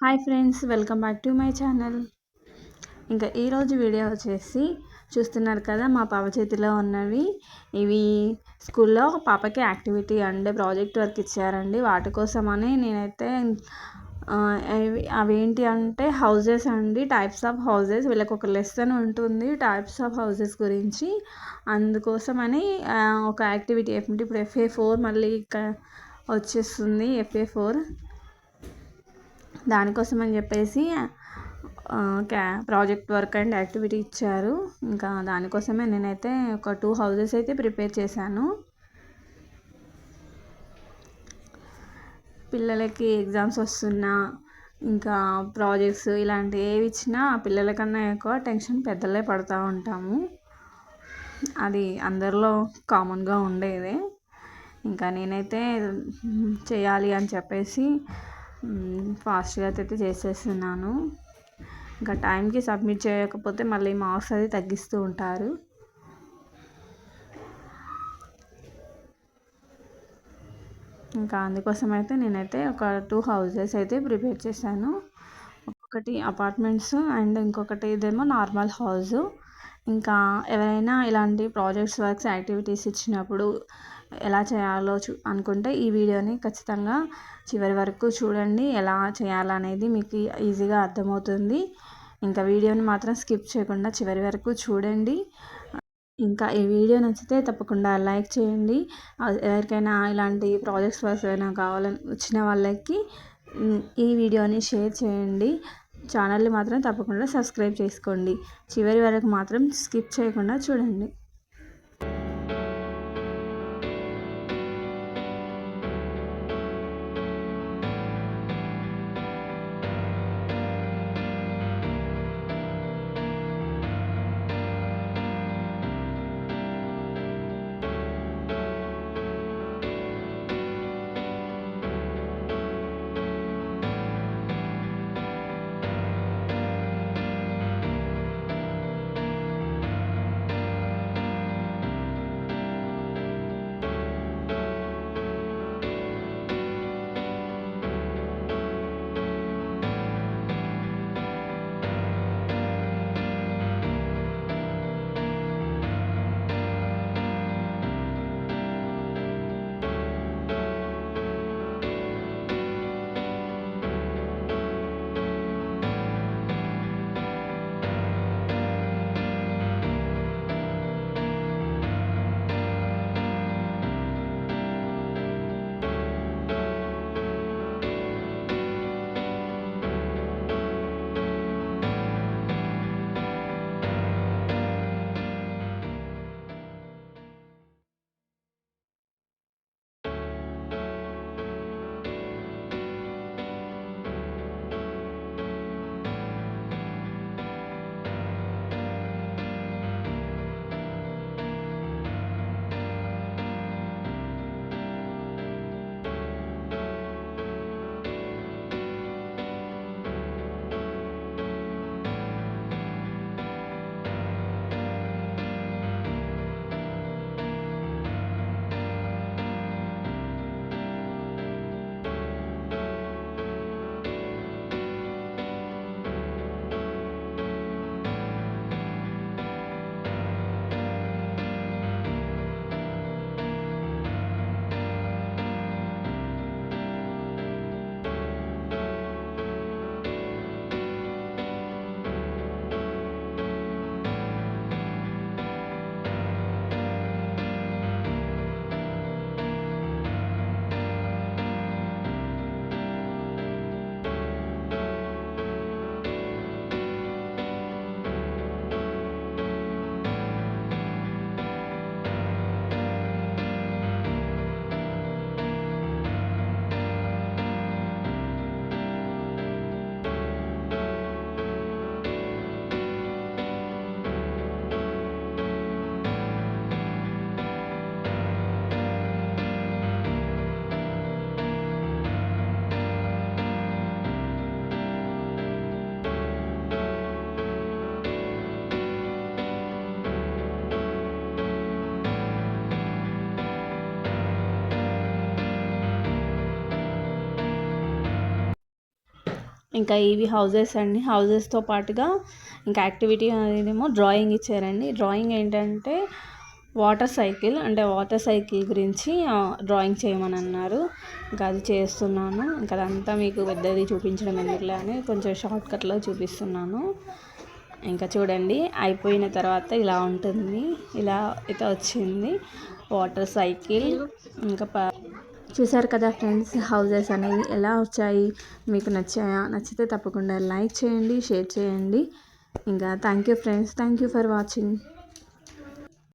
Hi friends, welcome back to my channel. ఇంకా ఈరోజు video వచ్చేసి చూస్తున్నారు కదా, మా పాప చేతిలో ఉన్నవి. ఇవి స్కూల్లో పాపకి యాక్టివిటీ అండ్ ప్రాజెక్ట్ వర్క్ ఇచ్చారండి. వాటి కోసమని నేనైతే అవేంటి అంటే హౌజెస్ అండి, టైప్స్ ఆఫ్ హౌజెస్. వీళ్ళకి ఒక లెసన్ ఉంటుంది టైప్స్ ఆఫ్ హౌజెస్ గురించి. అందుకోసమని ఒక యాక్టివిటీ ఇప్పుడు FA4 మళ్ళీ వచ్చేస్తుంది. FA4 దానికోసం అని చెప్పేసి ప్రాజెక్ట్ వర్క్ అండ్ యాక్టివిటీ ఇచ్చారు. ఇంకా దానికోసమే నేనైతే ఒక 2 హౌజెస్ అయితే ప్రిపేర్ చేశాను. పిల్లలకి ఎగ్జామ్స్ వస్తున్నా, ఇంకా ప్రాజెక్ట్స్ ఇలాంటివి ఏవి ఇచ్చినా పిల్లల కన్నా ఎక్కువ టెన్షన్ పెద్దలే పడుతూ ఉంటాము. అది అందరిలో కామన్గా ఉండేదే. ఇంకా నేనైతే చేయాలి అని చెప్పేసి ఫాస్ట్గా అయితే చేసేస్తున్నాను. ఇంకా టైంకి సబ్మిట్ చేయకపోతే మళ్ళీ మార్క్స్ అది తగ్గిస్తూ ఉంటారు. ఇంకా అందుకోసం అయితే నేనైతే ఒక 2 హౌజెస్ అయితే ప్రిపేర్ చేశాను. ఒకటి అపార్ట్మెంట్స్ అండ్ ఇంకొకటి ఇదేమో నార్మల్ హౌస్. ఇంకా ఎవరైనా ఇలాంటి ప్రాజెక్ట్స్ వర్క్స్ యాక్టివిటీస్ ఇచ్చినప్పుడు ఎలా చేయాలో అనుకుంటే ఈ వీడియోని ఖచ్చితంగా చివరి వరకు చూడండి. ఎలా చేయాలనేది మీకు ఈజీగా అర్థమవుతుంది. ఇంకా వీడియోని మాత్రం స్కిప్ చేయకుండా చివరి వరకు చూడండి. ఇంకా ఈ వీడియో నచ్చితే తప్పకుండా లైక్ చేయండి. ఎవరికైనా ఇలాంటి ప్రాజెక్ట్స్ వర్క్స్ ఏమైనా కావాలని వచ్చిన వాళ్ళకి ఈ వీడియోని షేర్ చేయండి. ఛానల్ని మాత్రం తప్పకుండా సబ్స్క్రైబ్ చేసుకోండి. చివరి వరకు మాత్రం స్కిప్ చేయకుండా చూడండి. ఇంకా ఇవి హౌజెస్ అండి. హౌజెస్తో పాటుగా ఇంకా యాక్టివిటీ అనేదేమో డ్రాయింగ్ ఇచ్చారండి. డ్రాయింగ్ ఏంటంటే వాటర్ సైకిల్, అంటే వాటర్ సైకిల్ గురించి డ్రాయింగ్ చేయమని అన్నారు. ఇంకా అది చేస్తున్నాను. ఇంకా అదంతా మీకు పెద్దది చూపించడం ఎందుకులే అని కొంచెం షార్ట్కట్లో చూపిస్తున్నాను. ఇంకా చూడండి, అయిపోయిన తర్వాత ఇలా ఉంటుంది. ఇలా అయితే వచ్చింది వాటర్ సైకిల్. ఇంకా చూసారు కదా ఫ్రెండ్స్, హౌజెస్ అనేవి ఎలా వచ్చాయి, మీకు నచ్చాయా? నచ్చితే తప్పకుండా లైక్ చేయండి, షేర్ చేయండి. ఇంకా thank you friends, thank you for watching.